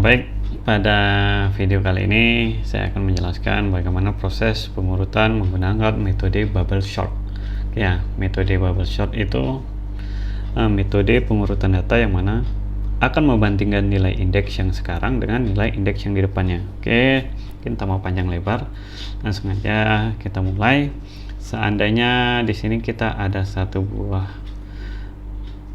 Baik, pada video kali ini saya akan menjelaskan bagaimana proses pengurutan menggunakan metode bubble sort. Ya, metode bubble sort itu metode pengurutan data yang mana akan membandingkan nilai indeks yang sekarang dengan nilai indeks yang di depannya. Oke, kita mau panjang lebar, langsung aja kita mulai. Seandainya di sini kita ada satu buah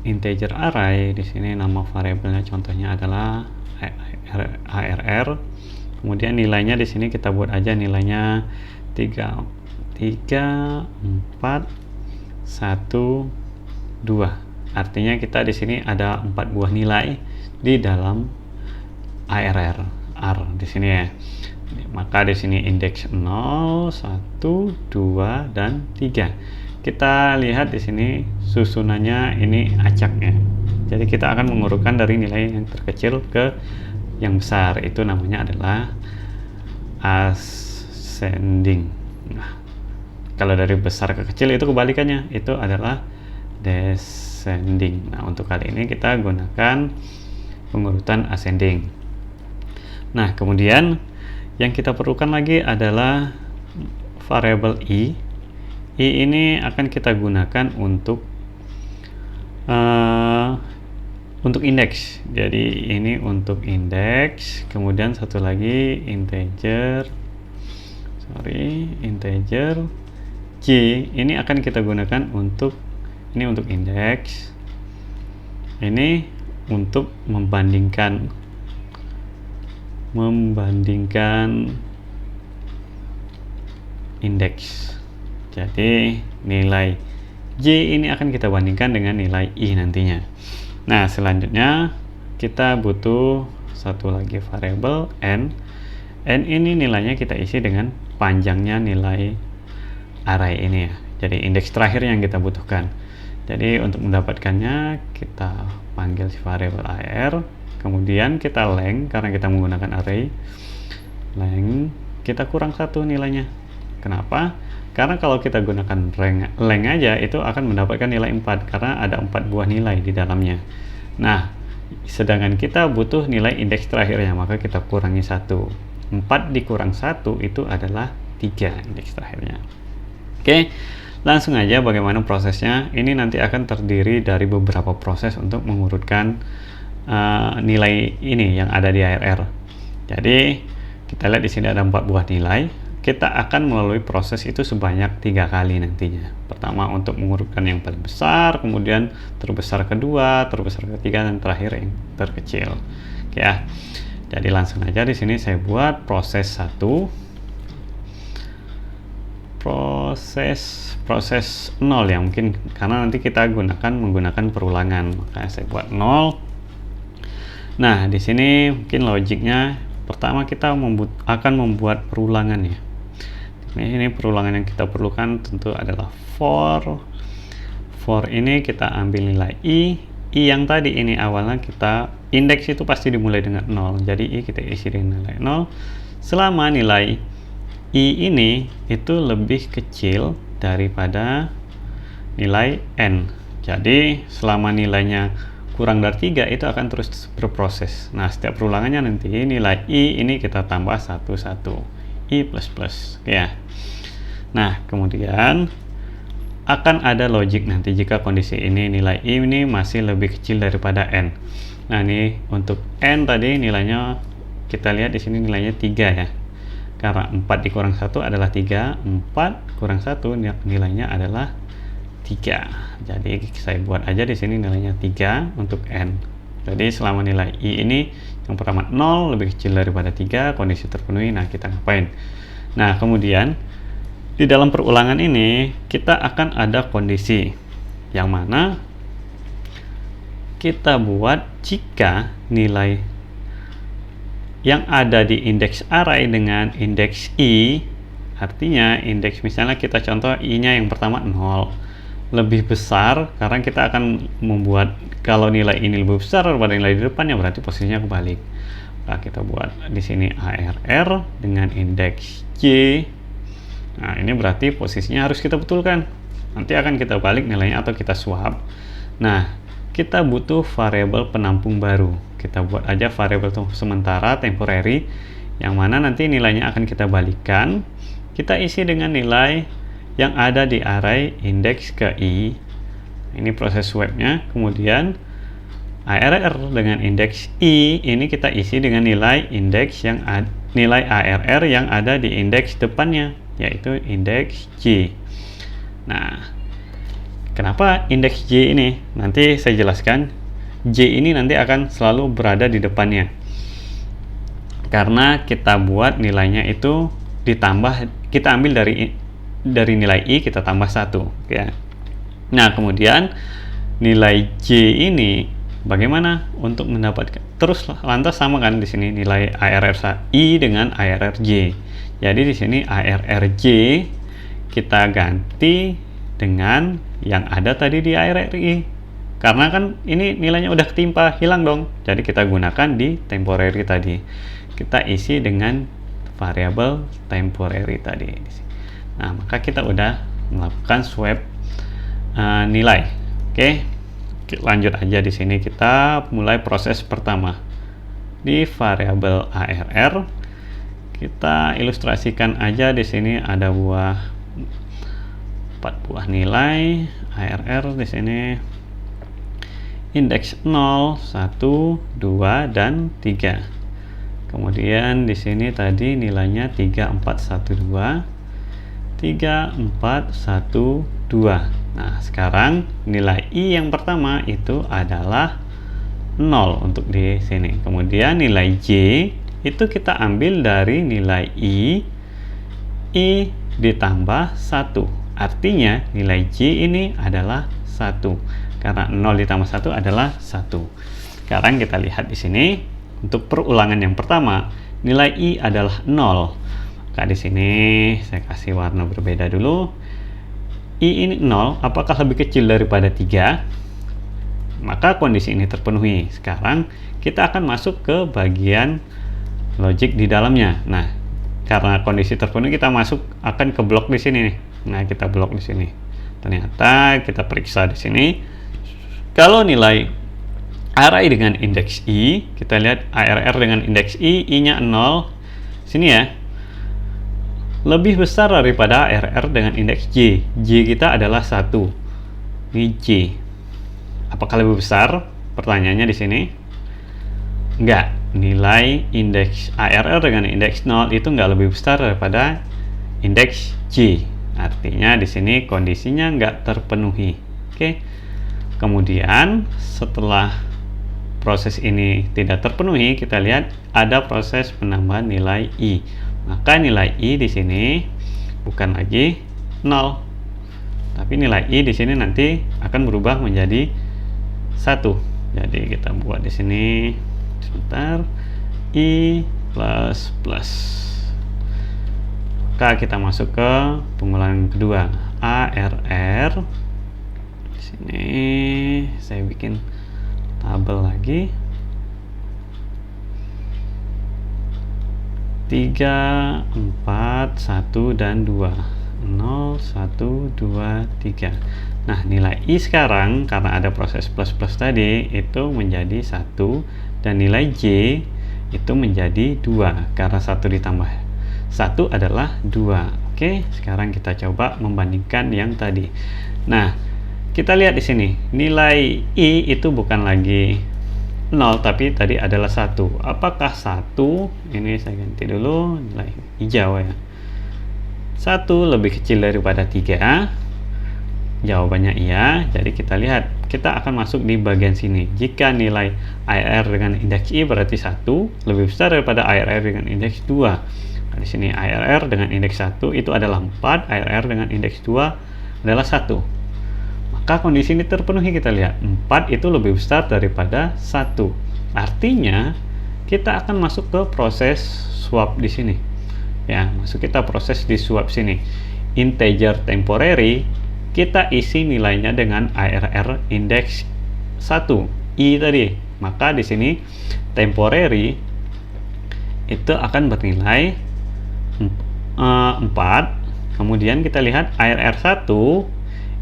integer array, di sini nama variabelnya contohnya adalah ARR. Kemudian nilainya di sini kita buat aja nilainya 3 4 1 2. Artinya kita di sini ada 4 buah nilai di dalam ARR di sini ya. Maka di sini indeks 0, 1, 2 dan 3. Kita lihat di sini susunannya ini acaknya. Jadi kita akan mengurutkan dari nilai yang terkecil ke yang besar, itu namanya adalah ascending. Nah, kalau dari besar ke kecil itu kebalikannya, itu adalah descending. Nah, untuk kali ini kita gunakan pengurutan ascending. Nah, kemudian yang kita perlukan lagi adalah variabel i. I ini akan kita gunakan untuk indeks. Jadi ini untuk indeks, kemudian satu lagi integer j. Ini akan kita gunakan untuk indeks. Ini untuk membandingkan indeks. Jadi nilai j ini akan kita bandingkan dengan nilai i nantinya. Nah, selanjutnya kita butuh satu lagi variabel n. N ini nilainya kita isi dengan panjangnya nilai array ini ya. Jadi indeks terakhir yang kita butuhkan. Jadi untuk mendapatkannya kita panggil si variabel AR, kemudian kita length karena kita menggunakan array. Length kita kurang 1 nilainya. Kenapa? Karena kalau kita gunakan length aja itu akan mendapatkan nilai 4 karena ada 4 buah nilai di dalamnya. Nah, sedangkan kita butuh nilai indeks terakhirnya, maka kita kurangi 1. 4 dikurang 1 itu adalah 3 indeks terakhirnya. Oke, langsung aja bagaimana prosesnya. Ini nanti akan terdiri dari beberapa proses untuk mengurutkan nilai ini yang ada di ARR. Jadi kita lihat di sini ada 4 buah nilai. Kita akan melalui proses itu sebanyak 3 kali nantinya. Pertama untuk mengurutkan yang paling besar, kemudian terbesar kedua, terbesar ketiga, dan terakhir yang terkecil. Oke ya. Jadi langsung aja di sini saya buat proses 1. Proses 0 ya, mungkin karena nanti kita menggunakan perulangan, makanya saya buat 0. Nah, di sini mungkin logiknya pertama kita akan membuat perulangan ya. Ini perulangan yang kita perlukan tentu adalah for ini kita ambil nilai i yang tadi ini awalnya kita indeks itu pasti dimulai dengan 0. Jadi i kita isi dengan nilai 0 selama nilai i ini itu lebih kecil daripada nilai n. Jadi selama nilainya kurang dari 3 itu akan terus berproses. Nah, setiap perulangannya nanti nilai i ini kita tambah 1 i plus ya. Nah, kemudian akan ada logik nanti jika kondisi ini nilai i ini masih lebih kecil daripada n. Nah, ini untuk n tadi nilainya kita lihat di sini nilainya 3 ya. Karena 4 dikurang 1 adalah 3, 4 kurang 1 nilainya adalah 3. Jadi saya buat aja di sini nilainya 3 untuk n. Jadi selama nilai i ini yang pertama 0 lebih kecil daripada 3, kondisi terpenuhi. Nah, kita ngapain? Nah, kemudian di dalam perulangan ini kita akan ada kondisi yang mana kita buat jika nilai yang ada di indeks array dengan indeks i, artinya indeks misalnya kita contoh i-nya yang pertama 0 lebih besar, karena kita akan membuat kalau nilai ini lebih besar daripada nilai di depannya berarti posisinya kebalik. Nah, kita buat di sini ARR dengan indeks j. Nah, ini berarti posisinya harus kita betulkan. Nanti akan kita balik nilainya atau kita swap. Nah, kita butuh variabel penampung baru. Kita buat aja variabel sementara temporary, yang mana nanti nilainya akan kita balikkan. Kita isi dengan nilai yang ada di array index ke i. Ini proses swapnya. Kemudian ARR dengan indeks i ini kita isi dengan nilai indeks yang nilai ARR yang ada di indeks depannya, yaitu indeks J. Nah, kenapa indeks J ini? Nanti saya jelaskan. J ini nanti akan selalu berada di depannya, karena kita buat nilainya itu ditambah, kita ambil dari nilai i kita tambah 1 ya. Nah, kemudian nilai J ini bagaimana untuk mendapatkan, terus lantas sama kan di sini nilai ARR i dengan ARR J. Jadi di sini ARR J kita ganti dengan yang ada tadi di ARR i, karena kan ini nilainya udah ketimpa, hilang dong. Jadi kita gunakan di temporary tadi, kita isi dengan variabel temporary tadi. Nah, maka kita udah melakukan swap nilai. Oke. Lanjut aja, di sini kita mulai proses pertama di variabel ARR. Kita ilustrasikan aja, di sini ada 4 buah nilai ARR di sini, indeks 0, 1, 2 dan 3. Kemudian di sini tadi nilainya 3, 4, 1, 2, 3, 4, 1, 2. Nah, sekarang nilai i yang pertama itu adalah 0 untuk di sini. Kemudian nilai j itu kita ambil dari nilai i ditambah 1. Artinya nilai j ini adalah 1, karena 0 ditambah 1 adalah 1. Sekarang kita lihat di sini untuk perulangan yang pertama, nilai i adalah 0. Maka di sini saya kasih warna berbeda dulu. I ini 0, apakah lebih kecil daripada 3? Maka kondisi ini terpenuhi. Sekarang kita akan masuk ke bagian logic di dalamnya. Nah, karena kondisi terpenuhi, kita akan ke blok di sini nih. Nah, kita blok di sini. Ternyata kita periksa di sini. Kalau nilai array dengan indeks i, kita lihat ARR dengan indeks i-nya 0. Sini ya. Lebih besar daripada ARR dengan indeks J. J kita adalah 1. Ini J. Apakah lebih besar? Pertanyaannya di sini. Enggak. Nilai indeks ARR dengan indeks 0 itu enggak lebih besar daripada indeks J. Artinya di sini kondisinya enggak terpenuhi. Oke. Kemudian setelah proses ini tidak terpenuhi, kita lihat ada proses penambahan nilai i. Maka nilai i di sini bukan lagi 0, tapi nilai i di sini nanti akan berubah menjadi 1. Jadi kita buat di sini sebentar, i plus plus. Maka kita masuk ke pengulangan kedua, ARR. Di sini saya bikin tabel lagi. 3, 4, 1, dan 2. 0, 1, 2, 3. Nah, nilai i sekarang karena ada proses plus-plus tadi itu menjadi 1, dan nilai j itu menjadi 2 karena 1 ditambah 1 adalah 2. Oke, sekarang kita coba membandingkan yang tadi. Nah, kita lihat di sini nilai i itu bukan lagi 0, tapi tadi adalah 1. Apakah 1, ini saya ganti dulu nilai hijau ya, 1 lebih kecil daripada 3? Jawabannya iya. Jadi kita lihat, kita akan masuk di bagian sini. Jika nilai ARR dengan indeks i berarti 1 lebih besar daripada ARR dengan indeks 2. Nah, di sini ARR dengan indeks 1 itu adalah 4, ARR dengan indeks 2 adalah 1. Maka kondisi ini terpenuhi. Kita lihat 4 itu lebih besar daripada 1. Artinya kita akan masuk ke proses swap di sini. Ya, kita proses di swap sini. Integer temporary kita isi nilainya dengan ARR indeks 1, i tadi. Maka di sini temporary itu akan bernilai 4. Kemudian kita lihat ARR 1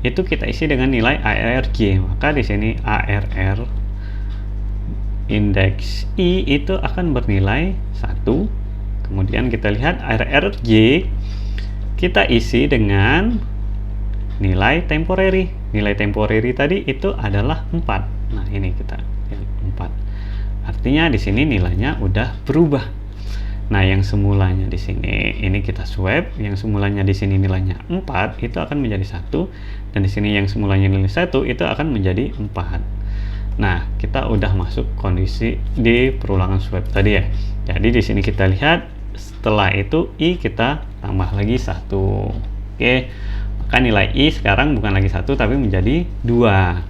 itu kita isi dengan nilai ARRJ. Maka di sini ARR indeks I itu akan bernilai 1. Kemudian kita lihat ARRJ kita isi dengan nilai temporary. Nilai temporary tadi itu adalah 4. Nah, ini kita lihat 4. Artinya di sini nilainya udah berubah. Nah, yang semulanya di sini ini kita swap, yang semulanya di sini nilainya 4 itu akan menjadi 1, dan di sini yang semulanya nilai 1 itu akan menjadi 4. Nah, kita udah masuk kondisi di perulangan swap tadi ya. Jadi di sini kita lihat setelah itu I kita tambah lagi 1. Oke. Maka nilai I sekarang bukan lagi 1 tapi menjadi 2.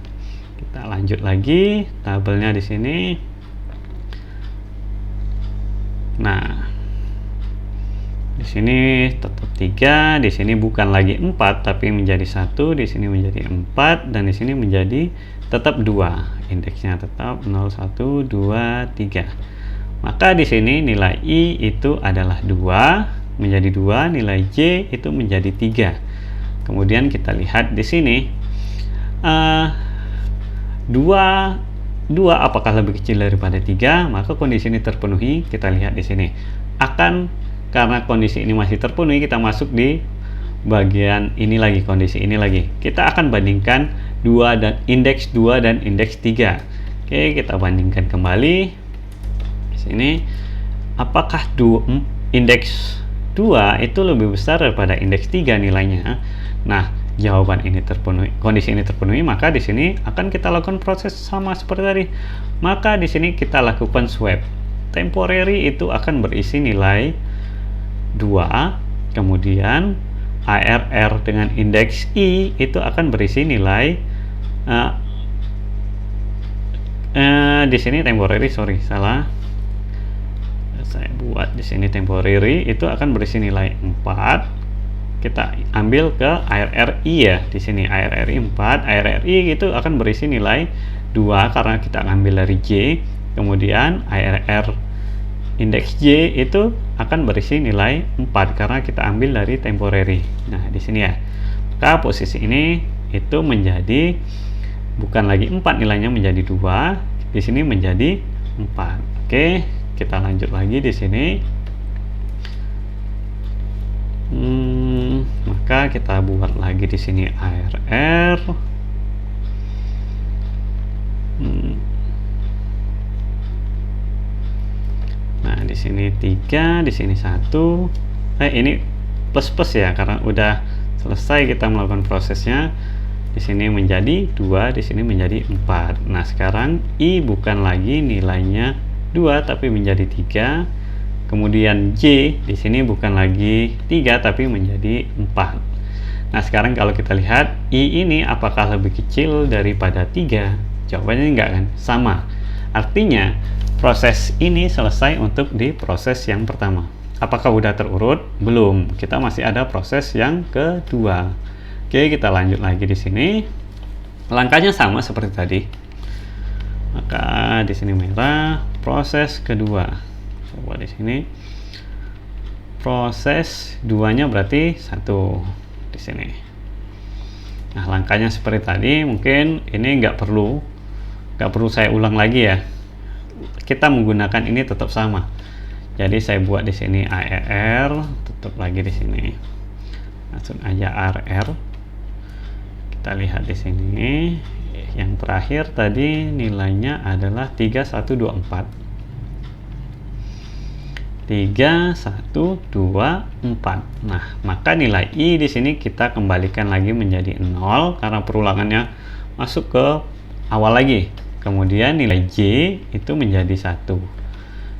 Kita lanjut lagi tabelnya di sini. Nah, di sini tetap 3, di sini bukan lagi 4 tapi menjadi 1, di sini menjadi 4, dan di sini menjadi tetap 2. Indeksnya tetap 0, 1, 2, 3. Maka di sini nilai I itu adalah 2, menjadi 2, nilai J itu menjadi 3. Kemudian kita lihat di sini 2 apakah lebih kecil daripada 3, maka kondisi ini terpenuhi. Kita lihat di sini karena kondisi ini masih terpenuhi, kita masuk di bagian ini lagi, kondisi ini lagi. Kita akan bandingkan indeks 2 dan indeks 3. Oke, kita bandingkan kembali di sini. Apakah indeks 2 itu lebih besar daripada indeks 3 nilainya? Nah, jawaban ini terpenuhi, kondisi ini terpenuhi, maka di sini akan kita lakukan proses sama seperti tadi. Maka di sini kita lakukan swap. Temporary itu akan berisi nilai 2, kemudian ARR dengan indeks I itu akan berisi nilai di sini temporary, salah. Saya buat di sini temporary itu akan berisi nilai 4. Kita ambil ke ARRI ya, di sini ARRI 4, ARRI itu akan berisi nilai 2 karena kita ambil dari J. Kemudian ARR indeks J itu akan berisi nilai 4 karena kita ambil dari temporary. Nah, di sini ya. Maka posisi ini itu menjadi bukan lagi 4 nilainya, menjadi 2. Di sini menjadi 4. Oke, kita lanjut lagi di sini. Maka kita buat lagi di sini ARR. Nah, di sini 3, di sini 1. Ini plus ya karena udah selesai kita melakukan prosesnya. Di sini menjadi 2, di sini menjadi 4. Nah, sekarang I bukan lagi nilainya 2 tapi menjadi 3. Kemudian J di sini bukan lagi 3 tapi menjadi 4. Nah, sekarang kalau kita lihat I ini apakah lebih kecil daripada 3? Jawabannya enggak kan? Sama. Artinya proses ini selesai untuk di proses yang pertama. Apakah udah terurut? Belum. Kita masih ada proses yang kedua. Oke, kita lanjut lagi di sini. Langkahnya sama seperti tadi. Maka di sini merah, proses kedua. Coba di sini proses 2-nya berarti 1 di sini. Nah, langkahnya seperti tadi. Mungkin ini nggak perlu saya ulang lagi ya. Kita menggunakan ini tetap sama. Jadi saya buat di sini ARR, tetap lagi di sini. Langsung aja ARR. Kita lihat di sini. Yang terakhir tadi nilainya adalah 3124. 3, 1, 2, 4. Nah, maka nilai I di sini kita kembalikan lagi menjadi 0 karena perulangannya masuk ke awal lagi. Kemudian nilai J itu menjadi 1.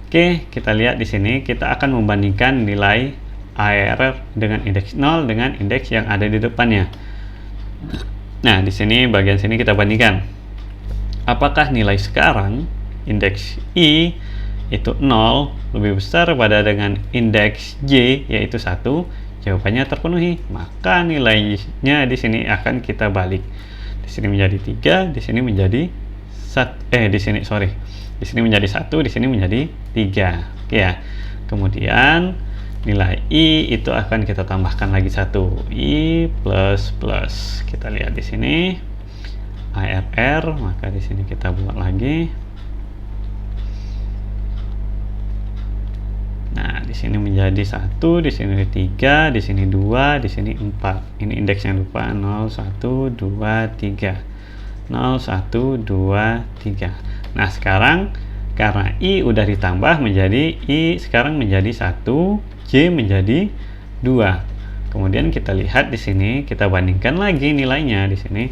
Oke, kita lihat di sini kita akan membandingkan nilai ARR dengan indeks 0 dengan indeks yang ada di depannya. Nah, di sini bagian sini kita bandingkan. Apakah nilai sekarang indeks I itu 0 lebih besar pada dengan indeks J yaitu 1? Jawabannya terpenuhi. Maka nilainya di sini akan kita balik. Di sini menjadi 3, di sini menjadi di sini menjadi 1, di sini menjadi 3. Oke ya. Kemudian nilai I itu akan kita tambahkan lagi 1, I plus plus. Kita lihat di sini IRR, maka di sini kita buat lagi. Nah, di sini menjadi 1, di sini 3, di sini 2, di sini 4. Ini indeksnya lupa, 0, 1, 2, 3. 0, 1, 2, 3. Nah, sekarang karena I udah ditambah menjadi I sekarang menjadi 1, J menjadi 2. Kemudian kita lihat di sini, kita bandingkan lagi nilainya di sini.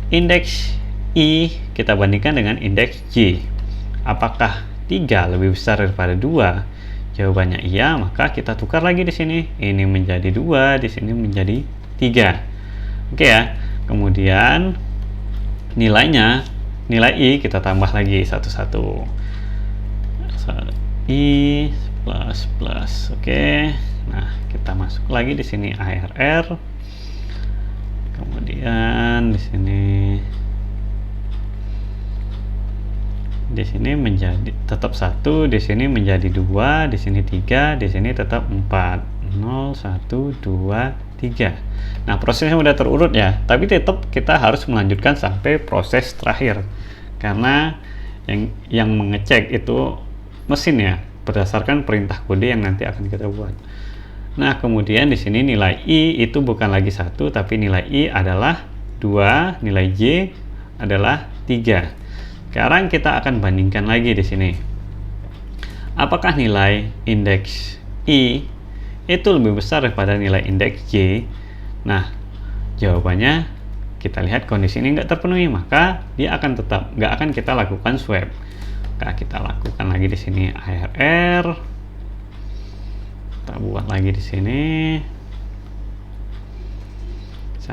Indeks I kita bandingkan dengan indeks J. Apakah 3 lebih besar daripada 2? Jawabannya iya, maka kita tukar lagi di sini. Ini menjadi 2, di sini menjadi 3. Oke ya. Kemudian nilainya, nilai I kita tambah lagi satu-satu. I plus plus. Oke. Nah, kita masuk lagi di sini IRR. Kemudian di sini menjadi tetap 1, di sini menjadi 2, di sini 3, di sini tetap 4. 0, 1, 2, 3. Nah, prosesnya udah terurut ya, tapi tetap kita harus melanjutkan sampai proses terakhir. Karena yang mengecek itu mesin ya, berdasarkan perintah kode yang nanti akan kita buat. Nah, kemudian di sini nilai I itu bukan lagi 1, tapi nilai I adalah 2, nilai J adalah 3. Sekarang kita akan bandingkan lagi di sini. Apakah nilai indeks I itu lebih besar daripada nilai indeks J? Nah, jawabannya kita lihat kondisi ini nggak terpenuhi, maka dia akan tetap nggak akan kita lakukan swap. Nah, kita lakukan lagi di sini IRR. Kita buat lagi di sini 1,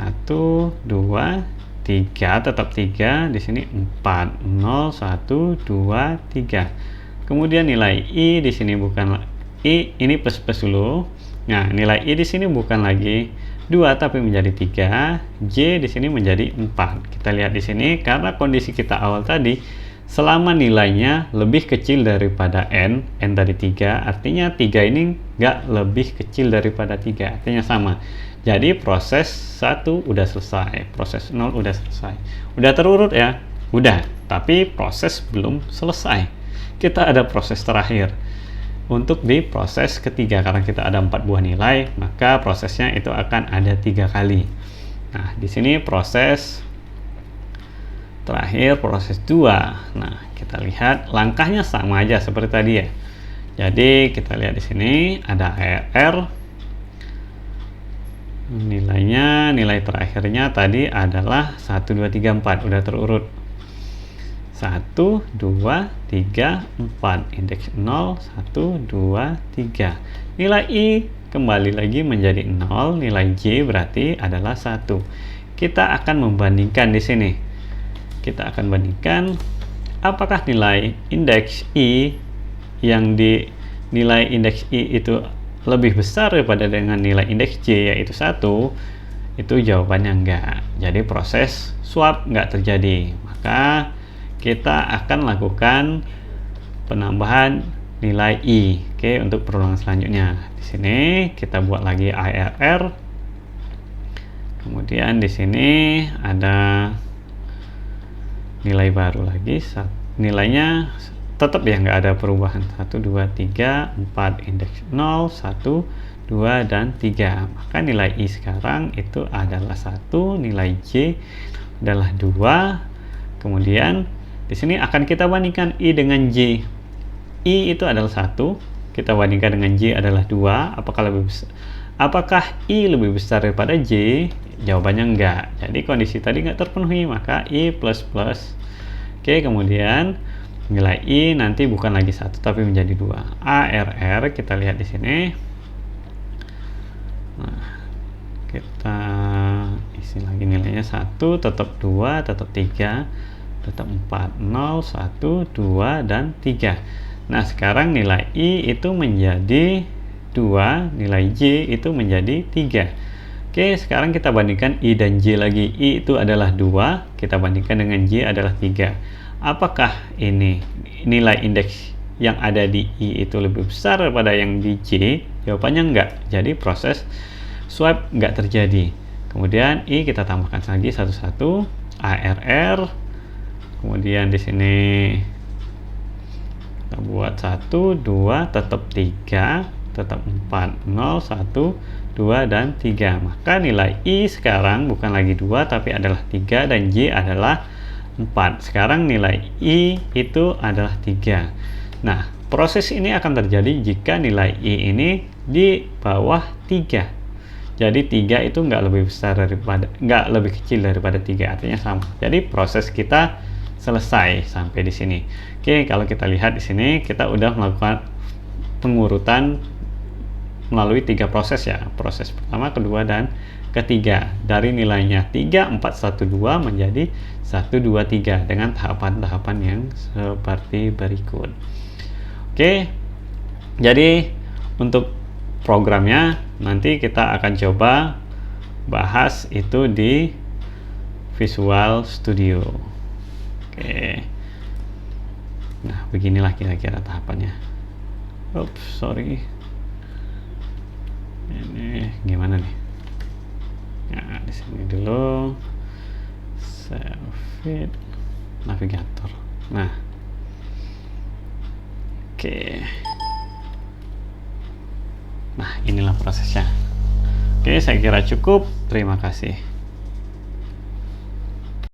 2, 3, tetap 3, di sini 4, 0, 1, 2, 3. Kemudian nilai I di sini bukan I, ini plus dulu. Nah, nilai I di sini bukan lagi 2 tapi menjadi 3, J di sini menjadi 4. Kita lihat di sini karena kondisi kita awal tadi selama nilainya lebih kecil daripada N tadi 3, artinya 3 ini nggak lebih kecil daripada 3, artinya sama. Jadi proses 1 udah selesai, proses 0 udah selesai. Udah terurut ya? Udah, tapi proses belum selesai. Kita ada proses terakhir. Untuk di proses ketiga, karena kita ada 4 buah nilai, maka prosesnya itu akan ada 3 kali. Nah, di sini proses terakhir, proses 2. Nah, kita lihat langkahnya sama aja seperti tadi ya. Jadi, kita lihat di sini ada ARR. Nilai terakhirnya tadi adalah 1, 2, 3, 4, udah terurut 1, 2, 3, 4, indeks 0, 1, 2, 3. Nilai I kembali lagi menjadi 0, nilai J berarti adalah 1. Kita akan membandingkan di sini. Kita akan bandingkan apakah nilai indeks I yang di nilai indeks I itu lebih besar daripada dengan nilai indeks J yaitu 1, itu jawabannya enggak. Jadi proses swap enggak terjadi. Maka kita akan lakukan penambahan nilai I. Oke, untuk perulangan selanjutnya. Di sini kita buat lagi IRR. Kemudian di sini ada nilai baru lagi. Nilainya tetap ya nggak ada perubahan 1, 2, 3, 4, indeks 0, 1, 2, dan 3. Maka nilai I sekarang itu adalah 1, nilai J adalah 2. Kemudian di sini akan kita bandingkan I dengan J. I itu adalah 1, kita bandingkan dengan J adalah 2. Apakah I lebih besar daripada J? Jawabannya enggak. Jadi kondisi tadi nggak terpenuhi, maka I plus plus. Oke, kemudian nilai I nanti bukan lagi 1 tapi menjadi 2. ARR kita lihat di sini. Nah, kita isi lagi nilainya 1, tetap 2, tetap 3, tetap 4, 0, 1, 2, dan 3. Nah, sekarang nilai I itu menjadi 2, nilai J itu menjadi 3. Oke, sekarang kita bandingkan I dan J lagi. I itu adalah 2, kita bandingkan dengan J adalah 3. Apakah ini nilai indeks yang ada di I itu lebih besar daripada yang di J? Jawabannya enggak. Jadi proses swipe enggak terjadi. Kemudian I kita tambahkan lagi satu-satu, ARR. Kemudian di sini kita buat 1, 2, tetap 3, tetap 4, 0, 1, 2, dan 3. Maka nilai I sekarang bukan lagi 2 tapi adalah 3 dan J adalah 4. Sekarang nilai I itu adalah 3. Nah, proses ini akan terjadi jika nilai I ini di bawah 3. Jadi 3 itu nggak lebih kecil daripada 3, artinya sama. Jadi proses kita selesai sampai di sini. Oke, kalau kita lihat di sini kita udah melakukan pengurutan melalui 3 proses ya. Proses pertama, kedua, dan ketiga. Dari nilainya 3, 4, 1, 2 menjadi 1, 2, 3 dengan tahapan-tahapan yang seperti berikut. Oke. Jadi untuk programnya nanti kita akan coba bahas itu di Visual Studio. Oke. Nah, beginilah kira-kira tahapannya. Oops, sorry. Ini gimana nih? Nah, di sini dulu. Save it. Navigator. Nah. Oke. Nah, inilah prosesnya. Oke, saya kira cukup. Terima kasih.